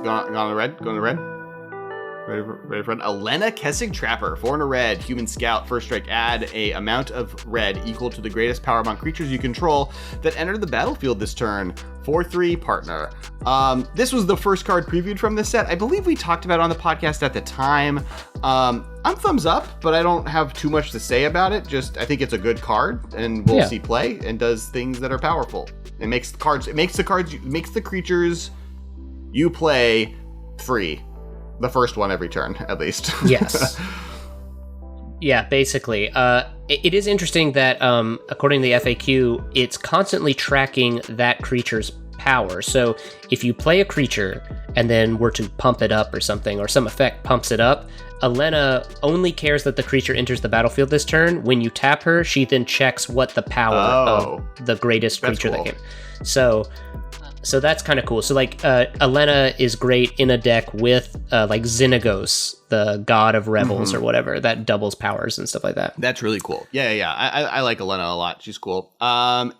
Going on the red. Going to red. Ready for it? Elena, Kessing Trapper, 4 and a red, human scout, first strike, add a amount of red equal to the greatest power among creatures you control that enter the battlefield this turn. 4/3 partner. This was the first card previewed from this set. I believe we talked about it on the podcast at the time. I'm thumbs up, but I don't have too much to say about it. Just I think it's a good card, and we'll see play and does things that are powerful. It makes the creatures you play free. The first one every turn, at least. Yes. Yeah, basically. It is interesting that, according to the FAQ, it's constantly tracking that creature's power. So if you play a creature and then were to pump it up or something, or some effect pumps it up, Elena only cares that the creature enters the battlefield this turn. When you tap her, she then checks what the power of the greatest creature that came. So that's kind of cool. So like Elena is great in a deck with like Xenagos, the god of rebels or whatever, that doubles powers and stuff like that. That's really cool. Yeah. I like Elena a lot. She's cool.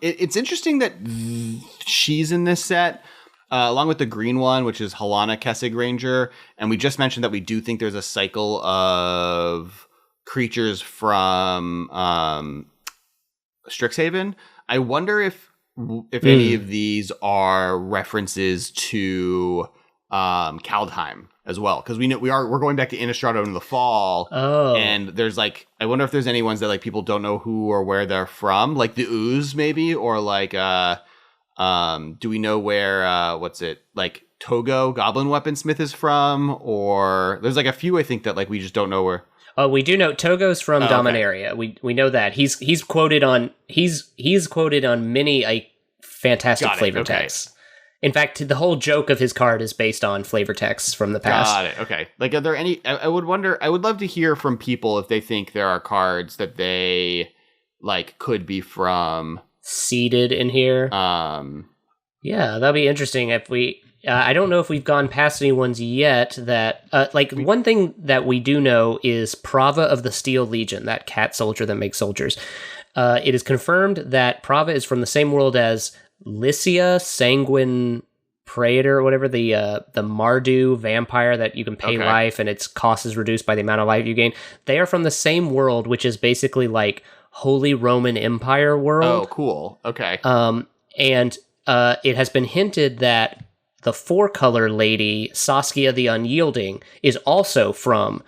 It's interesting that she's in this set along with the green one, which is Halana Kessig Ranger. And we just mentioned that we do think there's a cycle of creatures from Strixhaven. I wonder if any of these are references to Kaldheim as well, because we know we're going back to Innistrad in the fall, and there's like I wonder if there's any ones that like people don't know who or where they're from, like the Ooze maybe, or like do we know where what's it like Toggo Goblin Weaponsmith is from, or there's like a few I think that like we just don't know where. Oh, we do know Togo's from Dominaria. Okay. We know that he's quoted on many fantastic flavor texts. In fact, the whole joke of his card is based on flavor texts from the past. Got it. Okay. Like, are there any? I would love to hear from people if they think there are cards that they like could be from seeded in here. Yeah, that'd be interesting if we. I don't know if we've gone past any ones yet that, one thing that we do know is Prava of the Steel Legion, that cat soldier that makes soldiers. It is confirmed that Prava is from the same world as Lycia, Sanguine Praetor, or whatever, the Mardu vampire that you can pay life and its cost is reduced by the amount of life you gain. They are from the same world, which is basically like Holy Roman Empire world. Oh, cool. Okay. And it has been hinted that the 4-color lady, Saskia the Unyielding, is also from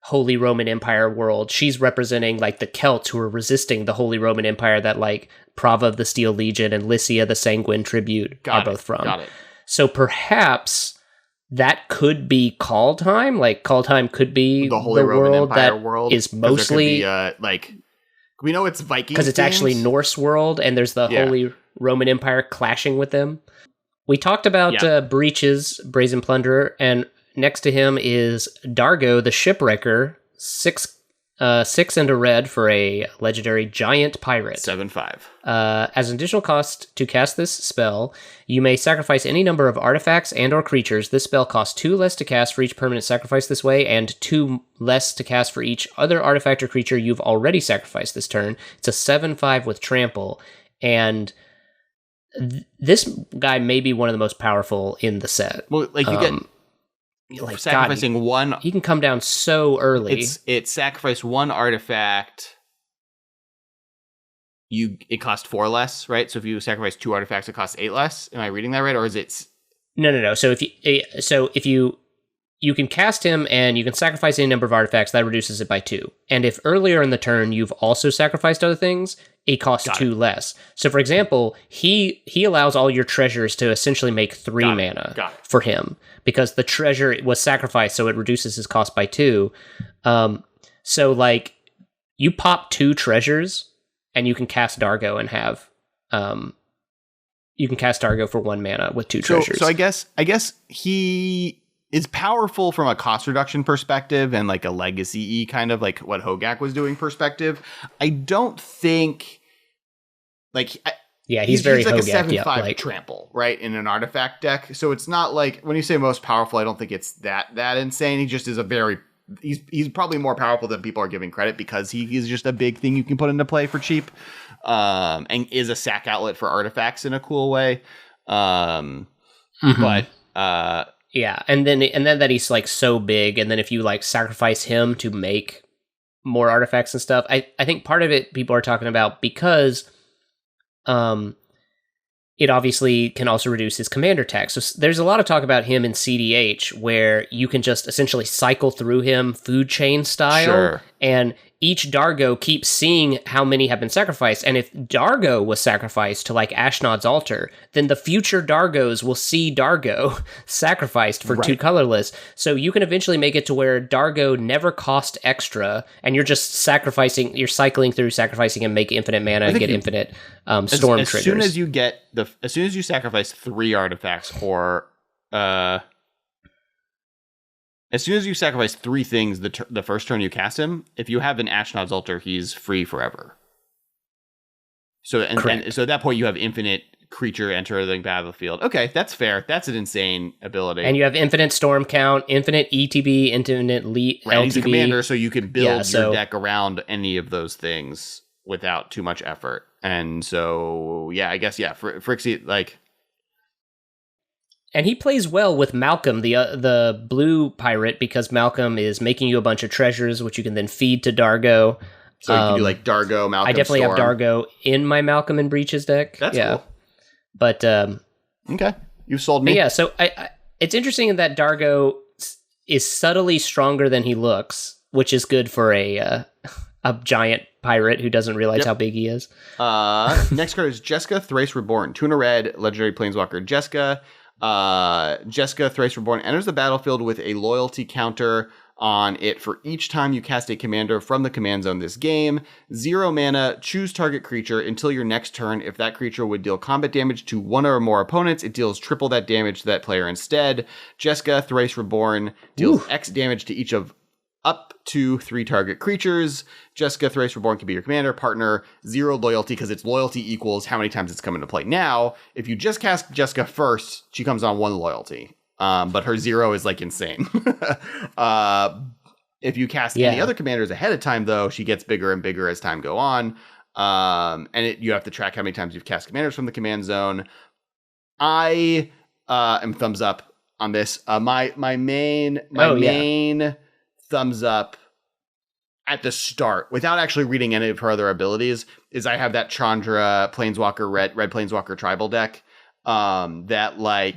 Holy Roman Empire world. She's representing like the Celts who are resisting the Holy Roman Empire that like Prava of the Steel Legion and Lycia the Sanguine Tribute are both from. Got it. So perhaps that could be Kaldheim. Like Kaldheim could be the Holy Roman Empire world is mostly like we know it's Viking because it's actually Norse world and there's the Holy Roman Empire clashing with them. We talked about Breeches, Brazen Plunderer, and next to him is Dargo, the Shipwrecker, 6 and a red for a legendary giant pirate. 7/5. As an additional cost to cast this spell, you may sacrifice any number of artifacts and or creatures. This spell costs 2 less to cast for each permanent sacrifice this way, and 2 less to cast for each other artifact or creature you've already sacrificed this turn. It's a 7/5 with trample, and this guy may be one of the most powerful in the set. Well, like you get sacrificing one. He can come down so early. It's sacrifice one artifact. It costs 4 less, right? So if you sacrifice 2 artifacts, it costs 8 less. Am I reading that right, or is it? No. So if you can cast him and you can sacrifice any number of artifacts, that reduces it by 2. And if earlier in the turn you've also sacrificed other things, it costs 2 less. So for example, he allows all your treasures to essentially make 3 mana for him because the treasure was sacrificed, so it reduces his cost by 2. So like you pop 2 treasures and you can cast Dargo and have you can cast Dargo for 1 mana with 2 treasures. So I guess he is powerful from a cost reduction perspective and like a legacy kind of like what Hogak was doing perspective. I don't think like he's very like Hogak, a 7/5 trample, right, in an artifact deck. So it's not like when you say most powerful, I don't think it's that insane. He just is he's probably more powerful than people are giving credit because he is just a big thing you can put into play for cheap, and is a sack outlet for artifacts in a cool way. But Yeah, and then that he's like so big, and then if you like sacrifice him to make more artifacts and stuff, I think part of it people are talking about because it obviously can also reduce his commander tax. So there's a lot of talk about him in CDH where you can just essentially cycle through him food chain style. Sure. And each Dargo keeps seeing how many have been sacrificed. And if Dargo was sacrificed to like Ashnod's altar, then the future Dargos will see Dargo sacrificed for 2 colorless. So you can eventually make it to where Dargo never cost extra, and you're just sacrificing, you're cycling through sacrificing and make infinite mana and get infinite storm triggers. As soon as you sacrifice 3 artifacts or as soon as you sacrifice 3 things the first turn you cast him, if you have an Ashnod's Altar, he's free forever. So so at that point you have infinite creature enter the battlefield. Okay, that's fair. That's an insane ability. And you have infinite storm count, infinite ETB, infinite LTB. Right, he's a commander, so you can build your deck around any of those things without too much effort. And so, I guess, Frixie, like... And he plays well with Malcolm, the blue pirate, because Malcolm is making you a bunch of treasures, which you can then feed to Dargo. So you can do like Dargo, Malcolm, I definitely Storm. have Dargo in my Malcolm and Breeches deck. That's cool. But okay, you've sold me. Yeah, so it's interesting that Dargo is subtly stronger than he looks, which is good for a giant pirate who doesn't realize how big he is. Next card is Jessica, Thrice Reborn. 2 and a red, legendary planeswalker Jessica. Jessica, Thrice Reborn, enters the battlefield with a loyalty counter on it for each time you cast a commander from the command zone this game. 0 mana, choose target creature until your next turn. If that creature would deal combat damage to 1 or more opponents, it deals triple that damage to that player instead. Jessica, Thrice Reborn, deals X damage to each of up to 3 target creatures. Jessica, Thrice Reborn can be your commander, partner, 0 loyalty, because its loyalty equals how many times it's come into play. Now, if you just cast Jessica first, she comes on 1 loyalty. But her 0 is like insane. If you cast any other commanders ahead of time, though, she gets bigger and bigger as time go on. And you have to track how many times you've cast commanders from the command zone. I am thumbs up on this. My main thumbs up at the start, without actually reading any of her other abilities, is I have that Chandra Planeswalker red Planeswalker tribal deck that like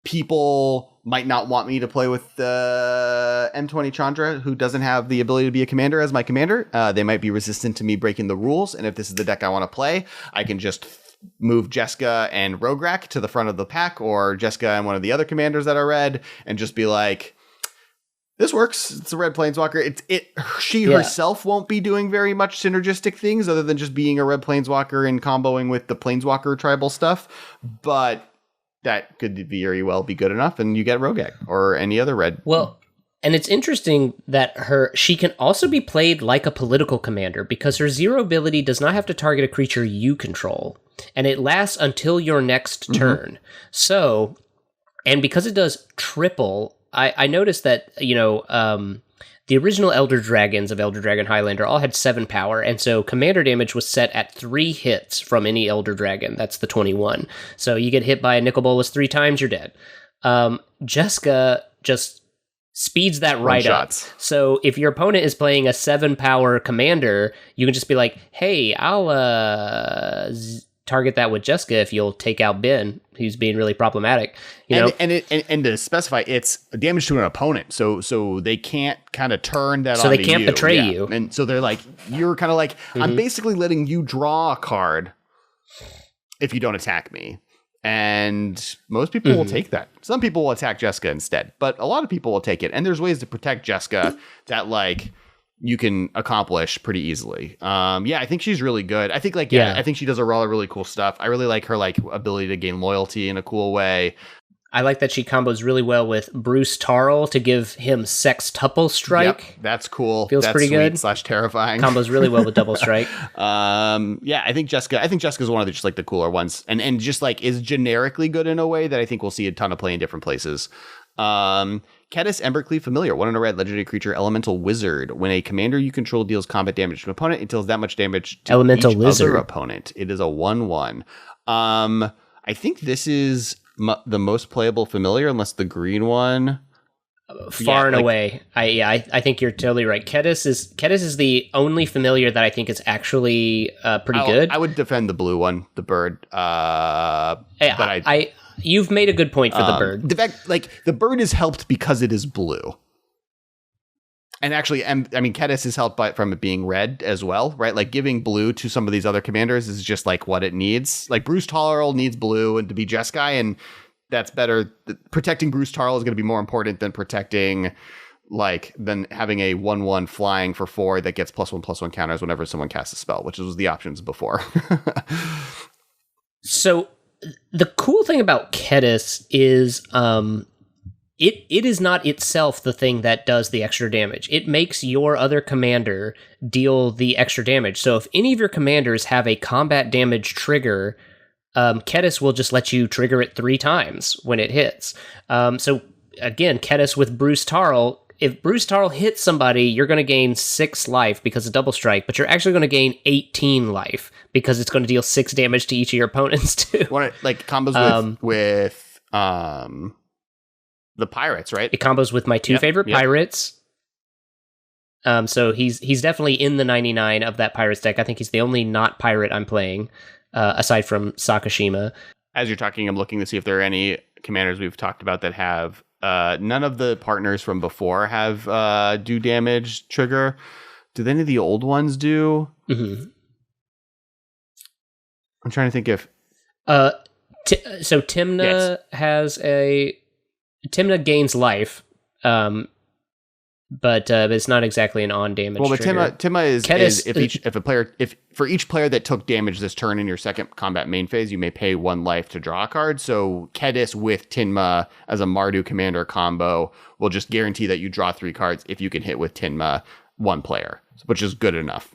people might not want me to play with the M20 Chandra, who doesn't have the ability to be a commander as my commander. They might be resistant to me breaking the rules, and if this is the deck I want to play, I can just move Jessica and Rograk to the front of the pack, or Jessica and one of the other commanders that are red, and just be like, this works. It's a red planeswalker. She herself won't be doing very much synergistic things other than just being a red planeswalker and comboing with the planeswalker tribal stuff. But that could very well be good enough, and you get Rogak or any other red. Well, and it's interesting that she can also be played like a political commander, because her 0 ability does not have to target a creature you control, and it lasts until your next turn. So, and because it does triple, I noticed that, the original Elder Dragons of Elder Dragon Highlander all had 7 power, and so commander damage was set at 3 hits from any Elder Dragon. That's the 21. So you get hit by a Nicol Bolas 3 times, you're dead. Jessica just speeds that right up. So if your opponent is playing a 7 power commander, you can just be like, hey, I'll target that with Jessica if you'll take out Ben, who's being really problematic. And to specify, it's damage to an opponent, so they can't kind of turn that. So they can't betray you, and so they're like, you're kind of like, I'm basically letting you draw a card if you don't attack me. And most people will take that. Some people will attack Jessica instead, but a lot of people will take it. And there's ways to protect Jessica that like you can accomplish pretty easily. I think she's really good. I think I think she does a lot of really cool stuff. I really like her like ability to gain loyalty in a cool way. I like that she combos really well with Bruce Tarl to give him Sextuple Strike. Yep, that's cool. Feels that's pretty good. / terrifying. Combos really well with Double Strike. I think Jessica's one of the just like the cooler ones, and just like is generically good in a way that I think we'll see a ton of play in different places. Ketus, Embercleave Familiar, 1 in a red, legendary creature, elemental wizard. When a commander you control deals combat damage to an opponent, it deals that much damage to elemental each lizard other opponent. It is a 1/1. I think this is the most playable familiar, unless the green one. Far and away. I think you're totally right. Ketus is the only familiar that I think is actually pretty good. I would defend the blue one, the bird. You've made a good point for the bird. The fact, the bird is helped because it is blue. And actually, I mean, Ketus is helped from it being red as well, right? Like, giving blue to some of these other commanders is just, what it needs. Like, Bruce Tarl needs blue and to be Jeskai, and that's better. Protecting Bruce Tarl is going to be more important than protecting, than having a 1/1 flying for 4 that gets +1/+1 counters whenever someone casts a spell, which was the options before. So, the cool thing about Ketus is... It is not itself the thing that does the extra damage. It makes your other commander deal the extra damage. So if any of your commanders have a combat damage trigger, Ketus will just let you trigger it 3 times when it hits. So again, Ketus with Bruce Tarl. If Bruce Tarl hits somebody, you're going to gain 6 life because of double strike, but you're actually going to gain 18 life because it's going to deal 6 damage to each of your opponents too. Combos with the pirates, right? It combos with my 2 favorite pirates. So he's definitely in the 99 of that pirates deck. I think he's the only not pirate I'm playing, aside from Sakashima. As you're talking, I'm looking to see if there are any commanders we've talked about that have none of the partners from before have do damage trigger. Do any of the old ones do? Mm-hmm. I'm trying to think if so Timna has a Timna gains life, but it's not exactly an on damage. Well, but trigger. Timna is if for each player that took damage this turn in your second combat main phase, you may pay 1 life to draw a card. So Ketus with Tinma as a Mardu commander combo will just guarantee that you draw 3 cards if you can hit with Tinma 1 player, which is good enough.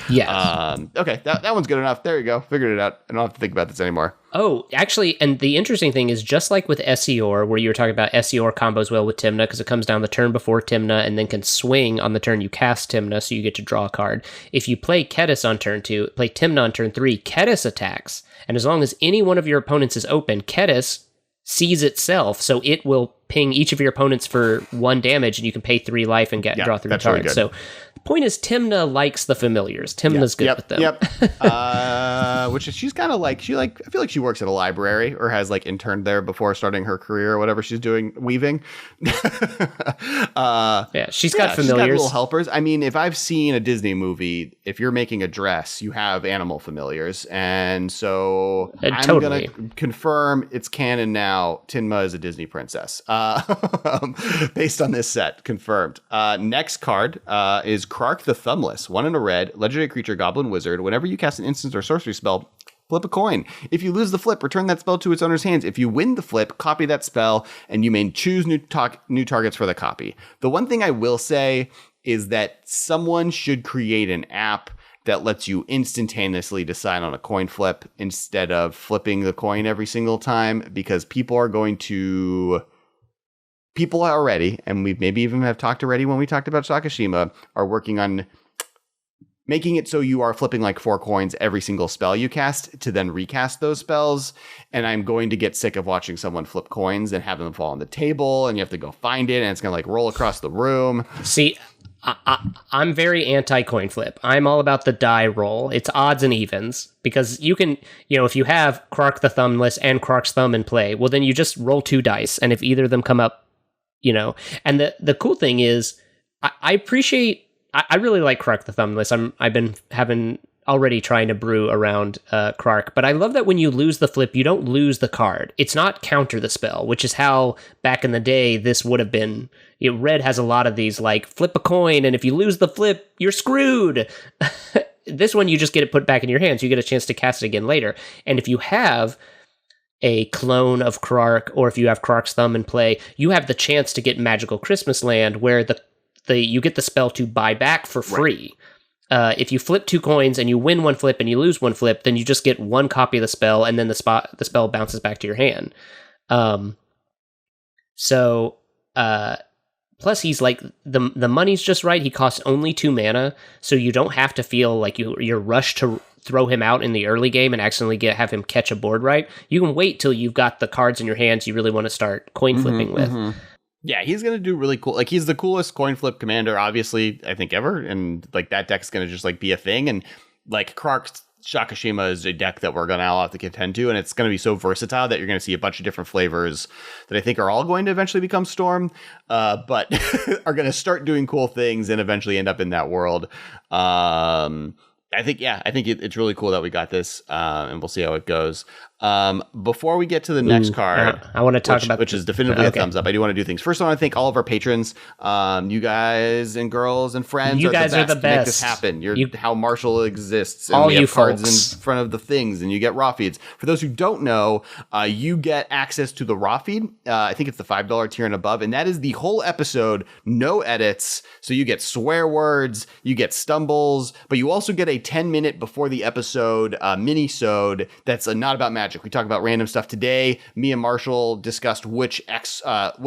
Yes. Okay, that one's good enough. There you go. Figured it out. I don't have to think about this anymore. Oh, actually, and the interesting thing is, just like with Essior, where you were talking about Essior combos well with Timna because it comes down the turn before Timna and then can swing on the turn you cast Timna, so you get to draw a card. If you play Ketus on turn 2, play Timna on turn 3, Ketus attacks, and as long as any one of your opponents is open, Ketus sees itself, so it will ping each of your opponents for 1 damage, and you can pay 3 life and draw 3 cards. Really, so the point is, Timna likes the familiars. Timna's good with them. Which is, she's kind of I feel like she works at a library or has interned there before starting her career or whatever she's doing, weaving. She's got familiars. She's got little helpers. I mean, if I've seen a Disney movie, if you're making a dress, you have animal familiars, and so I'm gonna confirm it's canon now. Tinma is a Disney princess. Based on this set, confirmed. Next card is Croc the Thumbless, 1 in a red, legendary creature, goblin wizard. Whenever you cast an instant or sorcery spell, flip a coin. If you lose the flip, return that spell to its owner's hands. If you win the flip, copy that spell, and you may choose new targets for the copy. The one thing I will say is that someone should create an app that lets you instantaneously decide on a coin flip instead of flipping the coin every single time, because people already, and we maybe even have talked already when we talked about Sakashima, are working on making it so you are flipping 4 coins every single spell you cast to then recast those spells. And I'm going to get sick of watching someone flip coins and have them fall on the table, and you have to go find it, and it's going to roll across the room. See, I'm very anti-coin flip. I'm all about the die roll. It's odds and evens, because you can, if you have Croc the Thumbless and Croc's Thumb in play, well, then you just roll 2 dice, and if either of them come up, and the cool thing is, I appreciate, I really like Croc the Thumbless. I've been already trying to brew around Croc, but I love that when you lose the flip, you don't lose the card. It's not counter the spell, which is how back in the day this would have been. Red has a lot of these, flip a coin, and if you lose the flip, you're screwed. This one, you just get it put back in your hands. You get a chance to cast it again later. And if you have a clone of Croc, or if you have Croc's Thumb in play, you have the chance to get Magical Christmas Land, where you get the spell to buy back for free. Right. If you flip 2 coins and you win 1 flip and you lose 1 flip, then you just get 1 copy of the spell, and then the spell bounces back to your hand. Plus, he's the money's just right. He costs only 2 mana, so you don't have to feel like you're rushed throw him out in the early game and accidentally have him catch a board right. You can wait till you've got the cards in your hands you really want to start coin flipping with. Yeah, he's going to do really cool. Like, he's the coolest coin flip commander, obviously, I think, ever. And, like, that deck's going to just, like, be a thing. And, like, Croc Shakashima is a deck that we're going to all have to contend to. And it's going to be so versatile that you're going to see a bunch of different flavors that I think are all going to eventually become Storm, but are going to start doing cool things and eventually end up in that world. I think it's really cool that we got this, and we'll see how it goes. Before we get to the next card, I want to talk about which is definitively a thumbs up. I do want to do things. First, I want to thank all of our patrons, you guys and girls and friends. You guys are the best. Make this happen. You're how Marshall exists. And all we have you cards folks in front of the things, and you get raw feeds. For those who don't know, you get access to the raw feed. I think it's the $5 tier and above, and that is the whole episode, no edits. So you get swear words, you get stumbles, but you also get a 10-minute before the episode mini-sode that's not about magic. We talk about random stuff today. Me and Marshall discussed which not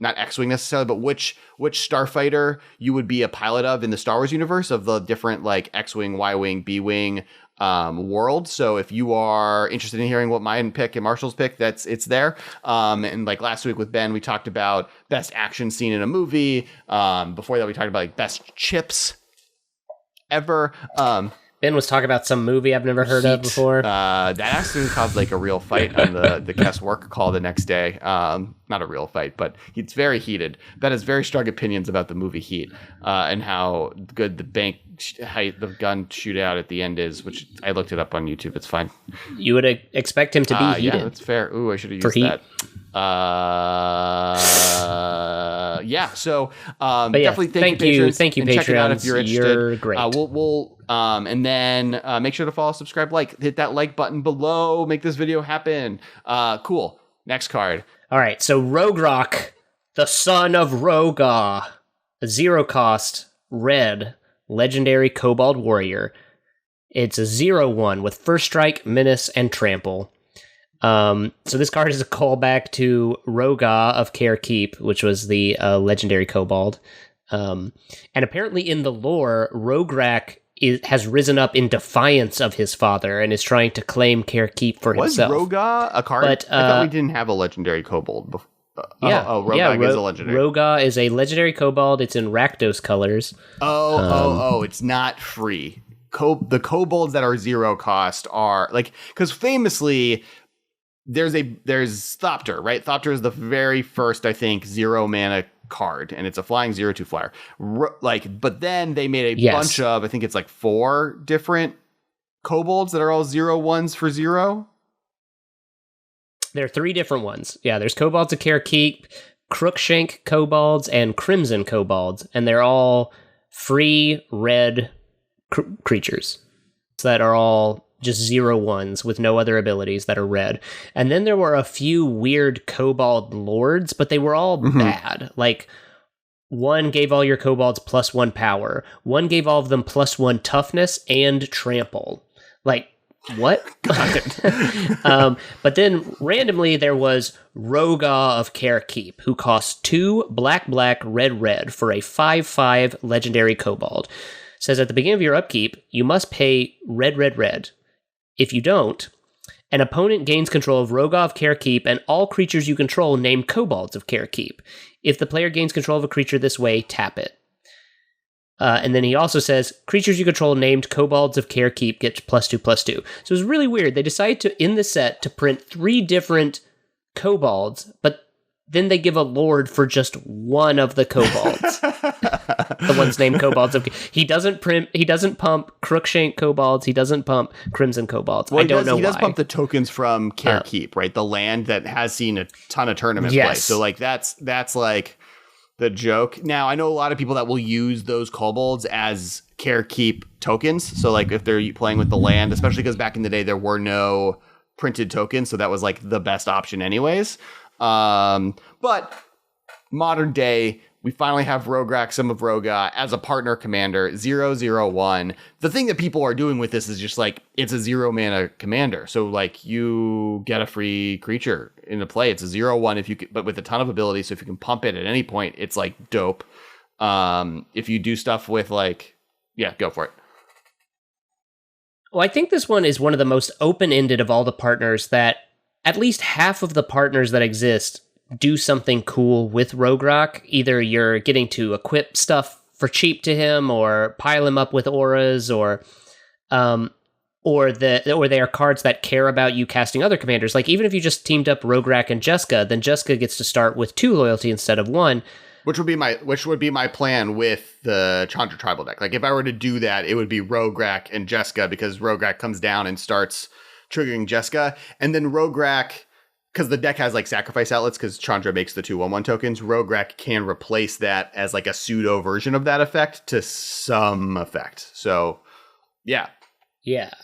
X-Wing necessarily, but which starfighter you would be a pilot of in the Star Wars universe of the different like X-Wing, Y-Wing, B-Wing world. So if you are interested in hearing what mine pick and Marshall's pick, it's there. And like last week with Ben, we talked about best action scene in a movie. Before that, we talked about like best chips ever. Ben was talking about some movie I've never heard of before. That actually caused like a real fight on the Kess work call the next day. Not a real fight, but it's very heated. Ben has very strong opinions about the movie Heat and how good the the gun shootout at the end is, which I looked it up on YouTube. It's fine. You would expect him to be heated. Yeah, that's fair. Ooh, I should have used that. So definitely thank you, patrons. Check it out if you're interested. You're great. And then make sure to follow, subscribe, hit that like button below. Make this video happen. Cool. Next card. All right. So Rogrock, the son of Roga, a 0-cost red legendary Kobold warrior. It's a 0/1 with first strike, menace, and trample. So this card is a callback to Roga of Care Keep, which was the legendary Kobold. And apparently in the lore, Rograck has risen up in defiance of his father and is trying to claim Care Keep for himself. Was Roga a card? But, I thought we didn't have a legendary Kobold before. Roga is a legendary. Roga is a legendary Kobold. It's in Rakdos colors. It's not free. The Kobolds that are 0 cost are like, because famously there's Thopter, right? Thopter is the very first, I think, 0 mana card, and it's a flying 0/2 flyer. But then they made a bunch of, I think it's like 4 different Kobolds that are all 0/1s for 0. There are 3 different ones. Yeah, there's Kobolds of Care Keep, Crookshank Kobolds, and Crimson Kobolds, and they're all free red creatures that are all just 0/1s with no other abilities that are red. And then there were a few weird Kobold lords, but they were all bad. Like, one gave all your Kobolds +1 power. One gave all of them +1 toughness and trample. Like, what? But then randomly there was Roga of Care Keep, who costs 2 black, red for a 5/5 legendary Kobold. Says at the beginning of your upkeep, you must pay red. If you don't, an opponent gains control of Roga of Care Keep and all creatures you control named Kobolds of Care Keep. If the player gains control of a creature this way, tap it. And then he also says, creatures you control named Kobolds of Care Keep get +2/+2. So it's really weird. They decided to, in the set, to print 3 different Kobolds, but then they give a lord for just one of the Kobolds. The ones named Kobolds of... He doesn't pump Crookshank Kobolds. He doesn't pump Crimson Kobolds. Well, I don't know why. He does pump the tokens from Care Keep, right? The land that has seen a ton of tournament play. So like that's like the joke. Now, I know a lot of people that will use those Kobolds as Care Keep tokens. So like if they're playing with the land, especially because back in the day there were no printed tokens, so that was like the best option anyways. But modern day, we finally have Rograck, Son of Roga, as a partner commander, 0/0/1. The thing that people are doing with this is just like, it's a 0 mana commander. So like you get a free creature into play. It's a 0/1 if you can, but with a ton of ability. So if you can pump it at any point, it's like dope. If you do stuff with like, yeah, go for it. Well, I think this one is one of the most open-ended of all the partners, that at least half of the partners that exist do something cool with Rogue Rock. Either you're getting to equip stuff for cheap to him, or pile him up with auras, or they are cards that care about you casting other commanders. Like, even if you just teamed up Rogue Rock and Jessica, then Jessica gets to start with 2 loyalty instead of 1. Which would be my plan with the Chandra Tribal deck. Like, if I were to do that, it would be Rograk and Jessica, because Rograk comes down and starts triggering Jessica. And then Rograk, because the deck has like sacrifice outlets, because Chandra makes the 2/1/1 tokens, Rograk can replace that as like a pseudo version of that effect to some effect. So, yeah. Yeah.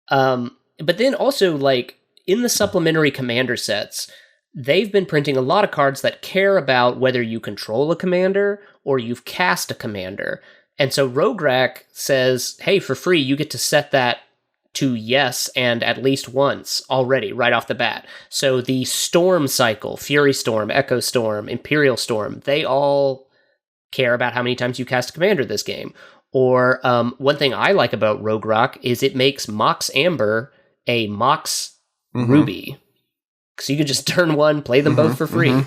But then also, like, in the supplementary commander sets, they've been printing a lot of cards that care about whether you control a commander or you've cast a commander. And so Rograk says, hey, for free, you get to set that to yes and at least once already, right off the bat. So the Storm cycle, Fury Storm, Echo Storm, Imperial Storm, they all care about how many times you cast a commander this game. Or one thing I like about Rogue Rock is it makes Mox Amber a Mox Ruby. So you can just turn 1, play them both for free.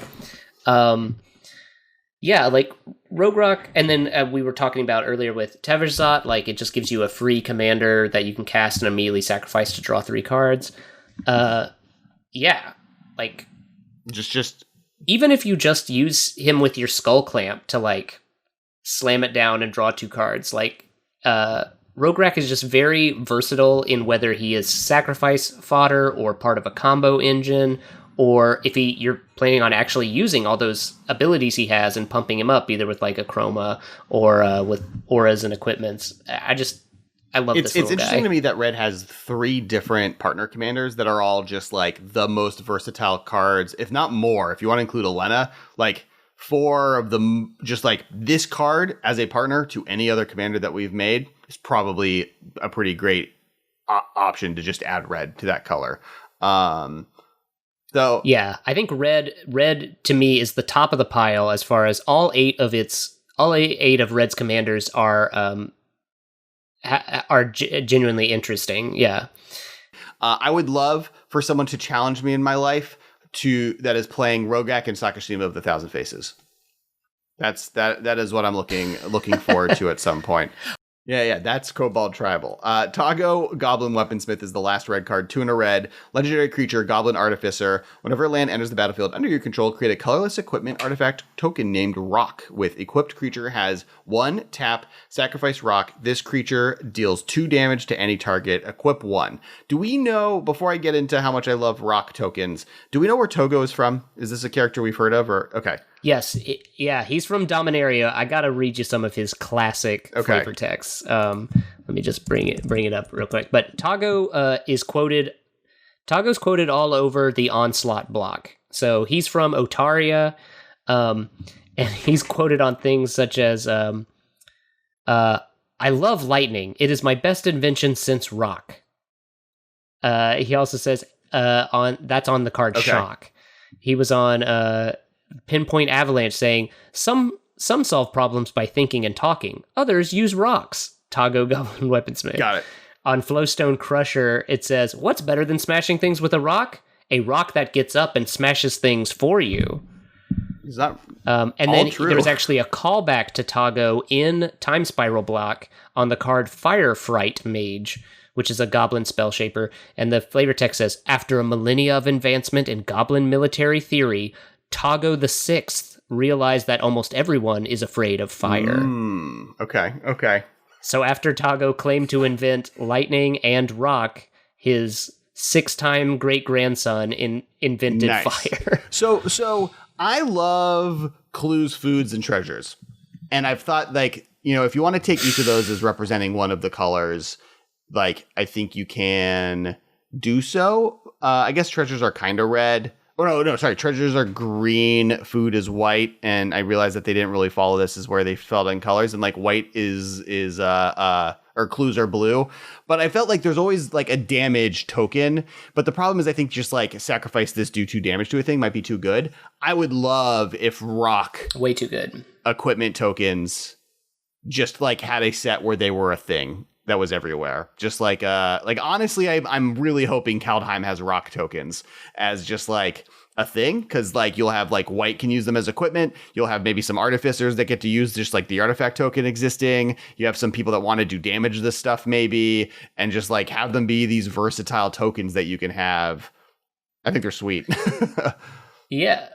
Yeah, like Rogue Rock, and then we were talking about earlier with Teverzot, like it just gives you a free commander that you can cast and immediately sacrifice to draw 3 cards. Yeah, like just even if you just use him with your Skull Clamp to like slam it down and draw 2 cards, like Rograk is just very versatile in whether he is sacrifice fodder or part of a combo engine, or if you're planning on actually using all those abilities he has and pumping him up, either with like a chroma or with auras and equipments. I love this little guy. It's interesting to me that Red has 3 different partner commanders that are all just like the most versatile cards, if not more. If you want to include Elena, like 4 of them, just like this card as a partner to any other commander that we've made is probably a pretty great option to just add red to that color. So yeah, I think red to me is the top of the pile as far as all 8 of Red's commanders are genuinely interesting. Yeah. I would love for someone to challenge me in my life that is playing Rogak and Sakashima of the Thousand Faces. That is what I'm looking forward to at some point. Yeah, that's Cobalt Tribal. Toggo, Goblin Weaponsmith, is the last red card, 2 and a red. Legendary creature, Goblin Artificer. Whenever a land enters the battlefield under your control, create a colorless equipment artifact token named Rock. With equipped creature has 1 tap, sacrifice Rock. This creature deals 2 damage to any target. Equip 1. Do we know, before I get into how much I love Rock tokens, do we know where Toggo is from? Is this a character we've heard of? Or okay. Yes, he's from Dominaria. I gotta read you some of his classic flavor texts. Let me just bring it up real quick. But Toggo is quoted. Toggo's quoted all over the Onslaught block. So he's from Otaria, and he's quoted on things such as, "I love lightning. It is my best invention since rock." He also says that's on the card Shock. He was on Pinpoint Avalanche saying, some solve problems by thinking and talking. Others use rocks. Toggo, Goblin Weaponsmith. Got it. On Flowstone Crusher, it says, what's better than smashing things with a rock? A rock that gets up and smashes things for you. Is that and then true? There was actually a callback to Toggo in Time Spiral block on the card Fire Fright Mage, which is a goblin spell shaper. And the flavor text says, after a millennia of advancement in goblin military theory, Toggo the Sixth realized that almost everyone is afraid of fire. Okay. So after Toggo claimed to invent lightning and rock, his 6-time great-grandson invented fire. So I love clues, foods, and treasures. And I've thought, like, if you want to take each of those as representing one of the colors, like, I think you can do so. I guess treasures are kind of red. Oh, no, sorry. Treasures are green, food is white, and I realized that they didn't really follow this as where they felt in colors, and like white is or clues are blue. But I felt like there's always like a damage token, but the problem is I think just like sacrifice this, do 2 damage to a thing might be too good. I would love if rock way too good equipment tokens just like had a set where they were a thing. that was everywhere. Just like honestly, I'm really hoping Kaldheim has rock tokens as just like a thing, because like you'll have like white can use them as equipment. You'll have maybe some artificers that get to use just like the artifact token existing. You have some people that want to do damage to this stuff maybe, and just like have them be these versatile tokens that you can have. I think they're sweet. Yeah.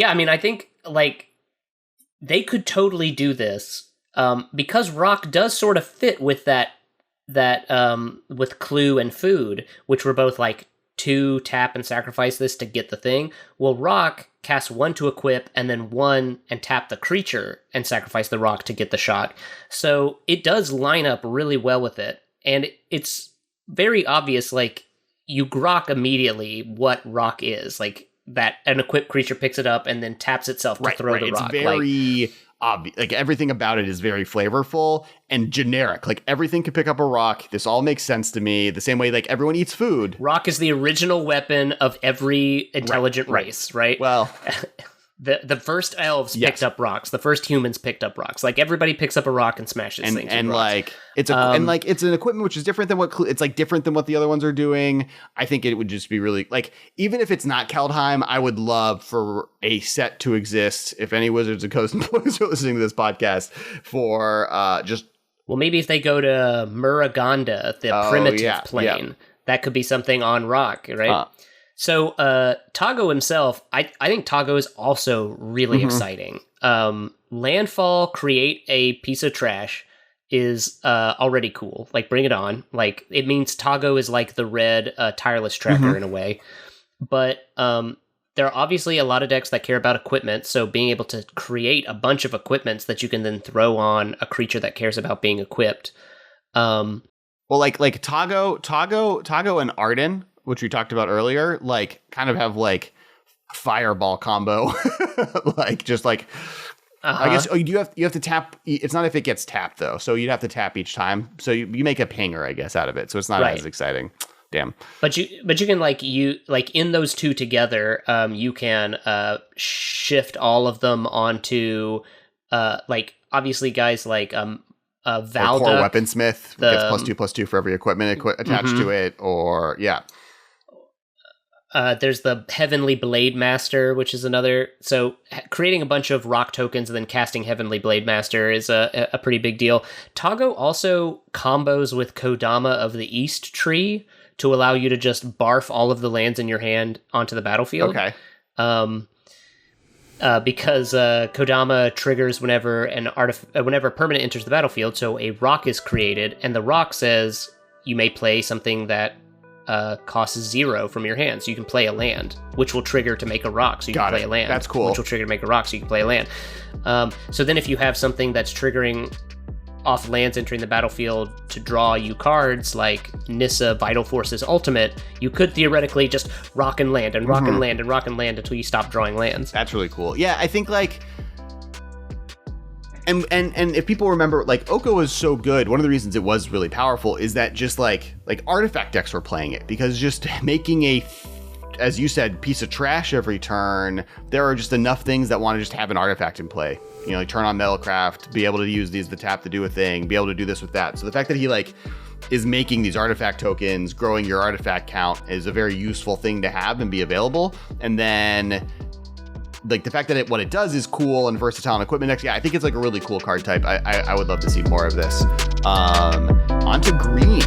I mean, I think like they could totally do this because rock does sort of fit with that with clue and food, which were both like 2 tap and sacrifice this to get the thing. Well, rock casts 1 to equip and then 1 and tap the creature and sacrifice the rock to get the shot. So it does line up really well with it. And it's very obvious, like you grok immediately what rock is. Like that an equipped creature picks it up and then taps itself to throw the rock. It's very obvious. Like everything about it is very flavorful and generic. Like everything can pick up a rock. This all makes sense to me. The same way like everyone eats food. Rock is the original weapon of every intelligent race, right? Well, the first elves picked up rocks. The first humans picked up rocks. Like everybody picks up a rock and smashes things. And with rocks. like it's it's an equipment which is different than different than what the other ones are doing. I think it would just be really like, even if it's not Kaldheim, I would love for a set to exist. If any Wizards of the Coast employees are listening to this podcast, for just maybe if they go to Muraganda, the primitive plane, that could be something on rock, right? So Toggo himself, I think Toggo is also really exciting. Landfall, create a piece of trash is already cool. Like, bring it on. Like, it means Toggo is like the red tireless tracker in a way. But there are obviously a lot of decks that care about equipment, so being able to create a bunch of equipments that you can then throw on a creature that cares about being equipped. Well, like Toggo and Arden, which we talked about earlier, like kind of have like fireball combo, like just like I guess you have to tap. It's not if it gets tapped though, so you'd have to tap each time. So you make a pinger, I guess, out of it. So it's not as exciting. Damn. But you can like in those 2 together, you can shift all of them onto like obviously guys like Valda, core weaponsmith gets +2/+2 for every equipment attached to it, or there's the Heavenly Blade Master, which is another. So creating a bunch of rock tokens and then casting Heavenly Blade Master is a pretty big deal. Toggo also combos with Kodama of the East tree to allow you to just barf all of the lands in your hand onto the battlefield. Okay. Because Kodama triggers whenever whenever a permanent enters the battlefield. So a rock is created, and the rock says you may play something that costs 0 from your hand. So you can play a land, which will trigger to make a rock. So you can play a land. That's cool. Which will trigger to make a rock, so you can play a land. So then if you have something that's triggering off lands entering the battlefield to draw you cards like Nissa Vital Force's Ultimate, you could theoretically just rock and land and rock and land and rock and land until you stop drawing lands. That's really cool. Yeah, I think like and if people remember, like Oko is so good, one of the reasons it was really powerful is that just like artifact decks were playing it, because just making a, as you said, piece of trash every turn, there are just enough things that want to just have an artifact in play. You know, like turn on Metalcraft, be able to use the tap to do a thing, be able to do this with that. So the fact that he like is making these artifact tokens, growing your artifact count, is a very useful thing to have and be available. And then like the fact that what it does is cool and versatile and equipment decks. Yeah, I think it's like a really cool card type. I would love to see more of this. On to green.